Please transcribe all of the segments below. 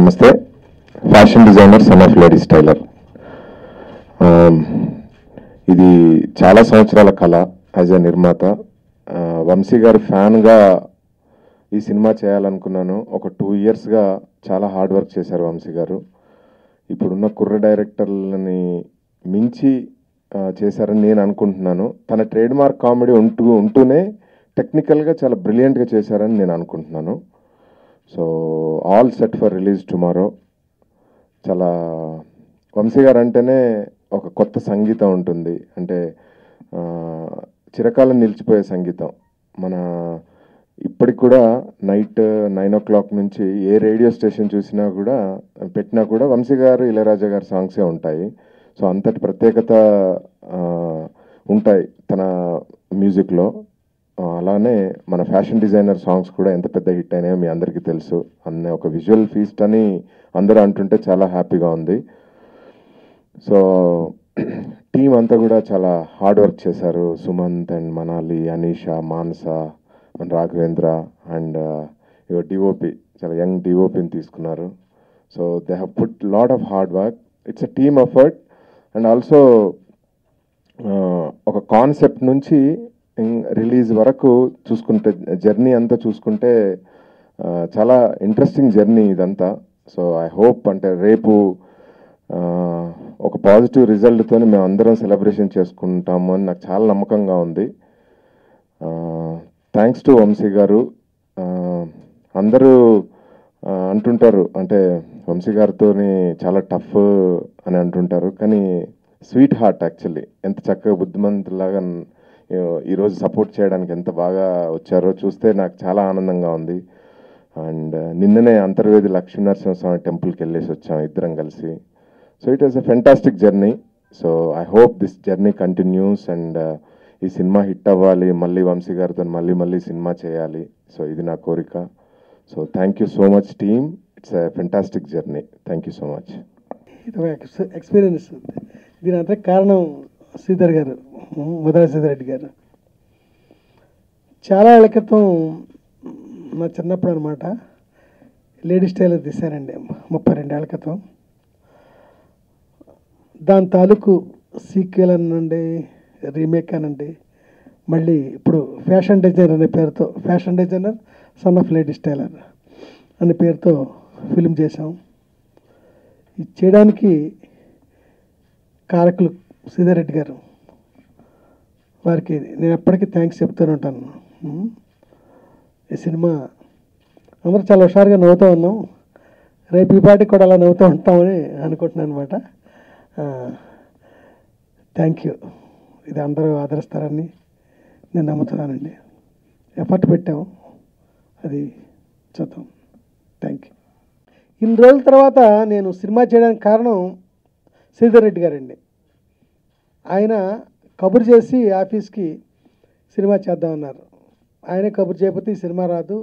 నమస్తే. Fashion designer, son of ladies tailor. ఇది చాలా సంవత్సరాల కళ. యాజ్ ఎ నిర్మాత వంశీ గారి ఫ్యాన్గా ఈ సినిమా చేయాలనుకున్నాను. ఒక 2 ఇయర్స్గా చాలా హార్డ్ వర్క్ చేశారు వంశీ గారు. ఇప్పుడున్న కుర్ర డైరెక్టర్లని మించి చేశారని నేను అనుకుంటున్నాను. తన ట్రేడ్ మార్క్ కామెడీ ఉంటూనే టెక్నికల్గా చాలా బ్రిలియంట్గా చేశారని నేను అనుకుంటున్నాను. So all set for release tomorrow. చాలా వంశీ గారు అంటేనే ఒక కొత్త సంగీతం ఉంటుంది. అంటే చిరకాలం నిలిచిపోయే సంగీతం. మన ఇప్పటికి కూడా నైట్ 9 o'clock నుంచి ఏ రేడియో స్టేషన్ చూసినా కూడా పెట్టినా కూడా వంశీ గారు, ఇళయరాజా గారి సాంగ్సే ఉంటాయి. సో అంతటి ప్రత్యేకత ఉంటాయి తన మ్యూజిక్లో. అలానే మన ఫ్యాషన్ డిజైనర్ సాంగ్స్ కూడా ఎంత పెద్ద హిట్ అయినాయో మీ అందరికీ తెలుసు. అనే ఒక విజువల్ ఫీస్ట్ అని అందరూ అంటుంటే చాలా హ్యాపీగా ఉంది. సో టీం అంతా కూడా చాలా హార్డ్ వర్క్ చేశారు. సుమంత్ అండ్ మనాలి, అనీషా, మానస, మన రాఘవేంద్ర అండ్ డిఓపి, చాలా యంగ్ డిఓపిని తీసుకున్నారు. So they have put lot of hard work. It's a team effort. And also ఒక కాన్సెప్ట్ నుంచి రిలీజ్ వరకు చూసుకుంటే, జర్నీ అంతా చూసుకుంటే చాలా ఇంట్రెస్టింగ్ జర్నీ ఇదంతా. సో ఐ హోప్ అంటే రేపు ఒక పాజిటివ్ రిజల్ట్తో మేము అందరం సెలబ్రేషన్ చేసుకుంటాము అని నాకు చాలా నమ్మకంగా ఉంది. థ్యాంక్స్ టు వంశీ గారు. అందరూ అంటుంటారు అంటే వంశీ గారితో చాలా టఫ్ అని అంటుంటారు, కానీ స్వీట్ హార్ట్ యాక్చువల్లీ. ఎంత చక్కగా బుద్ధిమంతులాగా ఈరోజు సపోర్ట్ చేయడానికి ఎంత బాగా వచ్చారో చూస్తే నాకు చాలా ఆనందంగా ఉంది. అండ్ నిన్ననే అంతర్వేది లక్ష్మీనరసింహస్వామి టెంపుల్కి వెళ్ళేసి వచ్చాం ఇద్దరం కలిసి. So it was a fantastic journey. So I hope this journey continues and ఈ సినిమా హిట్ అవ్వాలి, మళ్ళీ వంశీ గారితో మళ్ళీ సినిమా చేయాలి. సో ఇది నా కోరిక. So thank you so much team. It's a fantastic journey. Thank you so much. ఇది ఒక ఎక్స్పీరియన్స్. దీని అంతా కారణం శ్రీధర్ గారు, ముదరా శ్రీధర్ రెడ్డి గారు. చాలా ఏళ్ల క్రితం నా చిన్నప్పుడు అనమాట లేడీస్ టైలర్ తీశారండి, 32 ఏళ్ల క్రితం. దాని తాలూకు సీక్వెల్ అనండి, రీమేక్ అనండి, మళ్ళీ ఇప్పుడు ఫ్యాషన్ డిజైనర్ అనే పేరుతో, fashion designer son of ladies tailor అనే పేరుతో ఫిల్మ్ చేశాం. ఇది చేయడానికి కారకులు శ్రీధర్ రెడ్డి గారు, వారికి నేను ఎప్పటికీ థ్యాంక్స్ చెప్తూనే ఉంటాను. ఈ సినిమా అందరూ చాలా హుషారుగా నవ్వుతూ ఉన్నాం. రేపు ఈ పాటికి కూడా అలా నవ్వుతూ ఉంటామని అనుకుంటున్నాను అనమాట. Thank you. ఇది అందరూ ఆదరిస్తారని నేను నమ్ముతున్నానండి. ఎఫర్ట్ పెట్టాము, అది చూద్దాం. Thank you. ఇన్ని రోజుల తర్వాత నేను సినిమా చేయడానికి కారణం శ్రీధర్ రెడ్డి గారండి. ఆయన కబురు చేసి ఆఫీస్కి సినిమా చేద్దామన్నారు. ఆయనే కబురు చేయకపోతే ఈ సినిమా రాదు,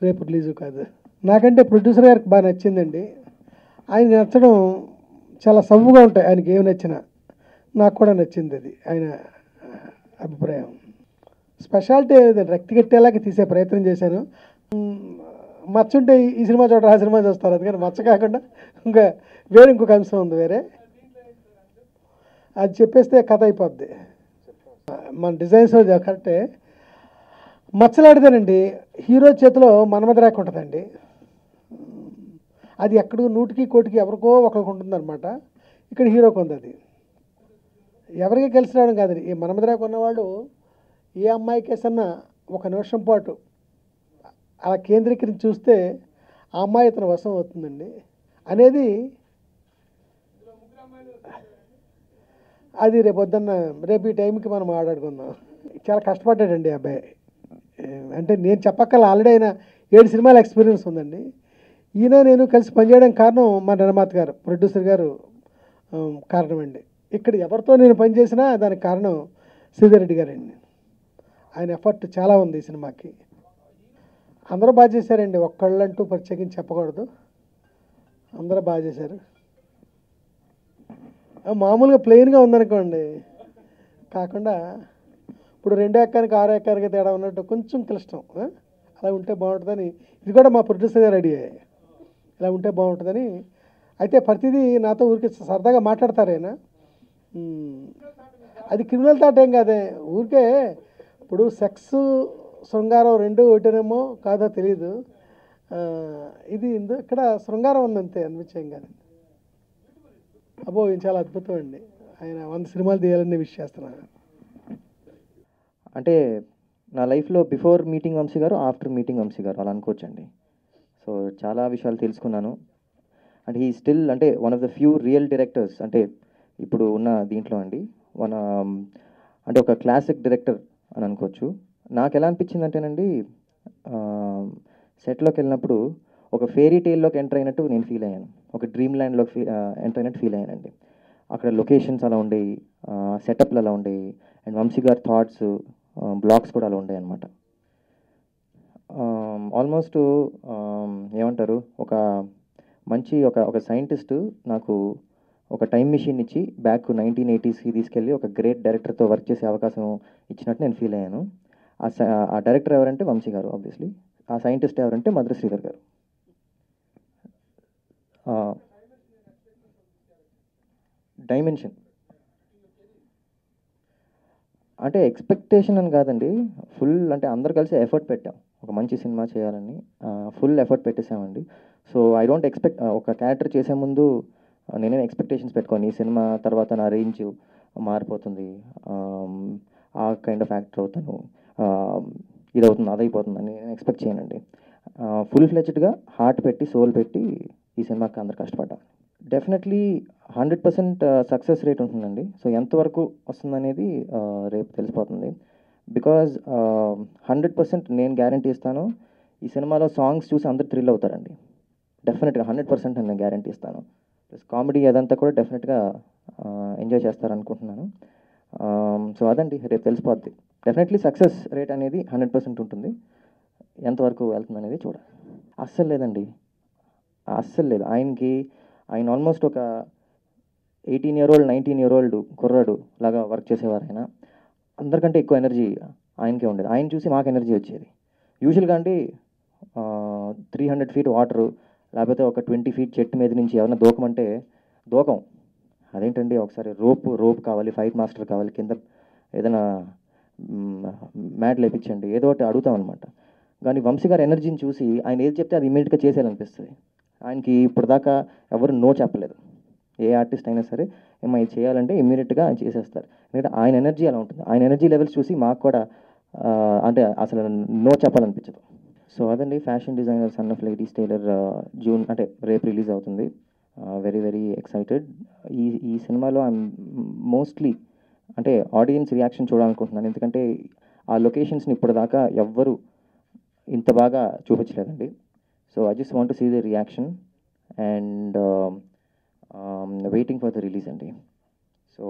రేపు రిలీజు కాదు. నాకంటే ప్రొడ్యూసర్ గారికి బాగా నచ్చిందండి. ఆయన నచ్చడం చాలా సవ్వుగా ఉంటాయి, ఆయనకి ఏమి నచ్చినా. నాకు కూడా నచ్చింది అది ఆయన అభిప్రాయం. స్పెషాలిటీ రక్తి కట్టేలాగా తీసే ప్రయత్నం చేశాను. మచ్చుంటే ఈ సినిమా చూడరు, ఆ సినిమా చూస్తారు. అందుకని మచ్చ కాకుండా ఇంకా ఇంకొక అంశం ఉంది వేరే, అది చెప్పేస్తే కథ అయిపోద్ది. మన డిజైన్స్ కరెక్టే. మచ్చలాడితేనండి హీరో చేతిలో మన్మథరేఖ ఉంటుందండి. అది ఎక్కడికి 100కి 1 ఎవరికో ఒకరికి ఉంటుందన్నమాట. ఇక్కడ హీరోకి ఉంది. అది ఎవరికి కలిసి రావడం కాదండి. ఈ మన్మథరేఖ ఉన్నవాళ్ళు ఏ అమ్మాయికేసన్నా ఒక నిమిషం పాటు అలా కేంద్రీకరించి చూస్తే ఆ అమ్మాయి ఇతను వశం అవుతుందండి అనేది. అది రేపు ఈ టైంకి మనం ఆడాడుకుందాం. చాలా కష్టపడ్డాడండి అబ్బాయి. అంటే నేను చెప్పక్కల ఆల్రెడీ ఆయన 7 సినిమాల ఎక్స్పీరియన్స్ ఉందండి. ఈయన నేను కలిసి పనిచేయడానికి కారణం మా నిర్మాత గారు, ప్రొడ్యూసర్ గారు కారణం అండి. ఇక్కడ ఎవరితో నేను పనిచేసినా దానికి కారణం శ్రీధర్ రెడ్డి గారండి. ఆయన ఎఫర్ట్ చాలా ఉంది ఈ సినిమాకి. అందరూ బాగా చేశారండి, ఒక్కళ్ళంటూ ప్రత్యేకించి చెప్పకూడదు. అందరూ బాగా చేశారు. మామూలుగా ప్లెయిన్గా ఉందనుకోండి, కాకుండా ఇప్పుడు 2 ఎకరానికి 6 ఎకరానికి తేడా ఉన్నట్టు కొంచెం క్లిష్టం. అలా ఉంటే బాగుంటుందని ఇది కూడా మా ప్రొడ్యూసర్ గారు రెడీ అయ్యాయి. ఇలా ఉంటే బాగుంటుందని. అయితే ప్రతిదీ నాతో ఊరికి సరదాగా మాట్లాడతారు ఆయన. అది క్రిమినల్ థాట్ ఏం కాదే, ఊరికే ఇప్పుడు సెక్స్ శృంగారం రెండు ఒకటేనేమో కాదో తెలియదు. ఇది ఇక్కడ శృంగారం ఉందంతే, అనిపించేం కాదండి. అబ్బో ఇది చాలా అద్భుతం అండి. ఆయన 100 సినిమాలు తీయాలని విష్ చేస్తున్నారు. అంటే నా లైఫ్లో బిఫోర్ మీటింగ్ వంశీ గారు, ఆఫ్టర్ మీటింగ్ వంశీ గారు అలా అనుకోవచ్చండి. సో చాలా విషయాలు తెలుసుకున్నాను. అండ్ హీ స్టిల్ అంటే one of the few real directors అంటే ఇప్పుడు ఉన్న దీంట్లో అండి అంటే ఒక క్లాసిక్ డైరెక్టర్ అని అనుకోవచ్చు. నాకు ఎలా అనిపించింది అంటేనండి, సెట్లోకి వెళ్ళినప్పుడు ఒక ఫేరీ టైల్లోకి ఎంటర్ అయినట్టు నేను ఫీల్ అయ్యాను. ఒక డ్రీమ్ ల్యాండ్లోకి ఎంటర్ అయినట్టు ఫీల్ అయ్యానండి. అక్కడ లొకేషన్స్ అలా ఉండేవి, సెటప్లు అలా ఉండేవి, అండ్ వంశీ గారి థాట్స్, బ్లాగ్స్ కూడా అలా ఉండేవి అనమాట. ఆల్మోస్ట్ ఏమంటారు, ఒక మంచి ఒక సైంటిస్ట్ నాకు ఒక టైం మిషన్ ఇచ్చి బ్యాక్ 1980స్కి తీసుకెళ్ళి ఒక గ్రేట్ డైరెక్టర్తో వర్క్ చేసే అవకాశం ఇచ్చినట్టు నేను ఫీల్ అయ్యాను. ఆ డైరెక్టర్ ఎవరంటే వంశీ గారు ఆబ్వియస్లీ. ఆ సైంటిస్ట్ ఎవరంటే మధుర శ్రీధర్ గారు. డైమెన్షన్ అంటే ఎక్స్పెక్టేషన్ అని కాదండి, ఫుల్ అంటే అందరు కలిసి ఎఫర్ట్ పెట్టాం ఒక మంచి సినిమా చేయాలని. ఫుల్ ఎఫర్ట్ పెట్టేసామండి. సో ఐ డోంట్ ఎక్స్పెక్ట్ ఒక క్యారెక్టర్ చేసే ముందు నేనే ఎక్స్పెక్టేషన్స్ పెట్టుకోను, ఈ సినిమా తర్వాత నా రేంజ్ మారిపోతుంది, ఆ కైండ్ ఆఫ్ యాక్టర్ అవుతాను, ఇది అవుతుంది అదైపోతుంది అని నేను ఎక్స్పెక్ట్ చేయనండి. ఫుల్ ఫ్లెజ్డ్గా హార్ట్ పెట్టి సోల్ పెట్టి ఈ సినిమాకి అందరు కష్టపడ్డాం. డెఫినెట్లీ 100% సక్సెస్ రేట్ ఉంటుందండి. సో ఎంతవరకు వస్తుందనేది రేపు తెలిసిపోతుంది. బికాజ్ 100% నేను గ్యారంటీ ఇస్తాను, ఈ సినిమాలో సాంగ్స్ చూసి అందరు థ్రిల్ అవుతారండి. డెఫినెట్గా 100% నేను గ్యారంటీ ఇస్తాను. ప్లస్ కామెడీ అదంతా కూడా డెఫినెట్గా ఎంజాయ్ చేస్తారనుకుంటున్నాను. సో అదండి, రేపు తెలిసిపోద్ది. డెఫినెట్లీ సక్సెస్ రేట్ అనేది 100% ఉంటుంది. ఎంతవరకు వెళ్తుంది అనేది చూడాలి. అస్సలు లేదండి, అస్సలు లేదు. ఆయన ఆల్మోస్ట్ ఒక 18 year old 19 year old కుర్రాడు లాగా వర్క్ చేసేవారు. ఆయన అందరికంటే ఎక్కువ ఎనర్జీ ఆయనకే ఉండేది. ఆయన చూసి మాకు ఎనర్జీ వచ్చేది. యూజువల్గా అండి 300 feet వాటరు లేకపోతే ఒక 20 feet చెట్టు మీద నుంచి ఎవరైనా దూకమంటే దూకం. అదేంటండి, ఒకసారి రోప్ కావాలి, ఫైట్ మాస్టర్ కావాలి, కింద ఏదైనా మ్యాట్ లేపించండి, ఏదో ఒకటి అడుగుతాం అనమాట. కానీ వంశీ గారి ఎనర్జీని చూసి ఆయన ఏది చెప్తే అది ఇమీడియట్గా చేసేయాలనిపిస్తుంది. ఆయనకి ఇప్పటిదాకా ఎవరు నో చెప్పలేదు. ఏ ఆర్టిస్ట్ అయినా సరే ఏమో ఇది చేయాలంటే ఇమ్మీడియట్గా ఆయన చేసేస్తారు. ఎందుకంటే ఆయన ఎనర్జీ అలా ఉంటుంది. ఆయన ఎనర్జీ లెవెల్స్ చూసి మాకు కూడా అంటే అసలు నో చెప్పాలనిపించదు. సో అదండి, fashion designer son of ladies tailor June అంటే రేపు రిలీజ్ అవుతుంది. Very very excited. ఈ సినిమాలో ఐఎమ్ మోస్ట్లీ అంటే ఆడియన్స్ రియాక్షన్ చూడాలనుకుంటున్నాను. ఎందుకంటే ఆ లొకేషన్స్ని ఇప్పటిదాకా ఎవ్వరు ఇంత బాగా చూపించలేదండి. So I just want to see the reaction and waiting for the release అండి. సో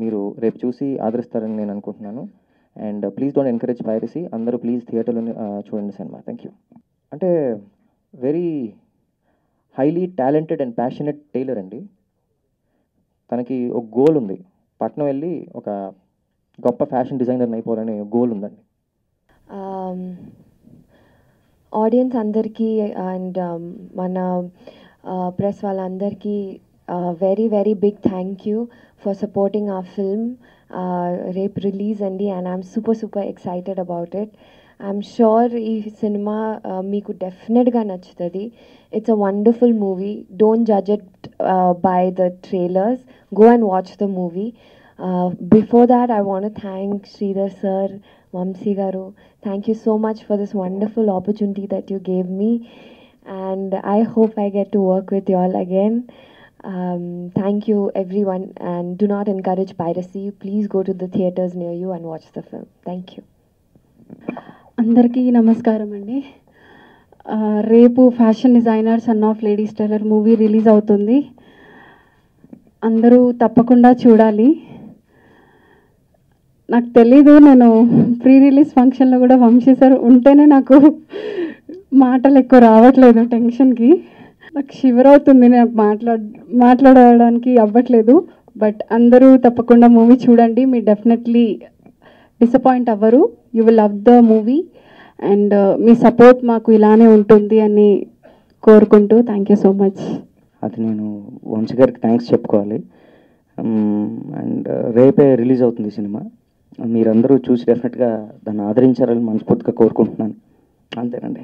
మీరు రేపు చూసి ఆదరిస్తారని నేను అనుకుంటున్నాను. And please don't encourage piracy. అందరూ ప్లీజ్ థియేటర్లోనే చూడండి సినిమా. Thank you. అంటే very highly talented and passionate tailor అండి. తనకి ఒక గోల్ ఉంది, పట్నం వెళ్ళి ఒక గొప్ప ఫ్యాషన్ డిజైనర్ని అయిపోవాలనే గోల్ ఉందండి. ఆడియన్స్ అందరికీ అండ్ మన ప్రెస్ వాళ్ళందరికీ very very big thank you for supporting ఆ ఫిల్మ్. రేపు రిలీజ్ అండి and I'm super excited about it. I'm sure ఈ సినిమా మీకు డెఫినెట్గా నచ్చుతుంది. It's a wonderful movie. Don't judge it by the trailers. Go and watch the movie. Before that, I want to thank Sridhar sir, Vamsi garu. Thank you so much for this wonderful opportunity that you gave me, and I hope I get to work with you all again. Thank you everyone, and do not encourage piracy. Please go to the theaters near you and watch the film. Thank you. అందరికీ నమస్కారం అండి. రేపు fashion designer son of ladies tailor movie release అవుతుంది. అందరూ తప్పకుండా చూడాలి. నాకు తెలీదు, నేను ప్రీ రిలీజ్ ఫంక్షన్లో కూడా వంశీ సార్ ఉంటేనే నాకు మాటలు ఎక్కువ రావట్లేదు టెన్షన్కి. నాకు షివర్ అవుతుంది, నాకు మాట్లాడడానికి అవ్వట్లేదు. బట్ అందరూ తప్పకుండా మూవీ చూడండి. మీరు డెఫినెట్లీ డిసప్పాయింట్ అవ్వరు. You will love the movie and me support మాకు ఇలానే ఉంటుంది అని కోరుకుంటూ థ్యాంక్ యూ సో మచ్. అది నేను వంశీ గారికి థ్యాంక్స్ చెప్పుకోవాలి. అండ్ రేపే రిలీజ్ అవుతుంది సినిమా. మీరందరూ చూసి డెఫినెట్గా దాన్ని ఆదరించాలని మనస్ఫూర్తిగా కోరుకుంటున్నాను. అంతేనండి.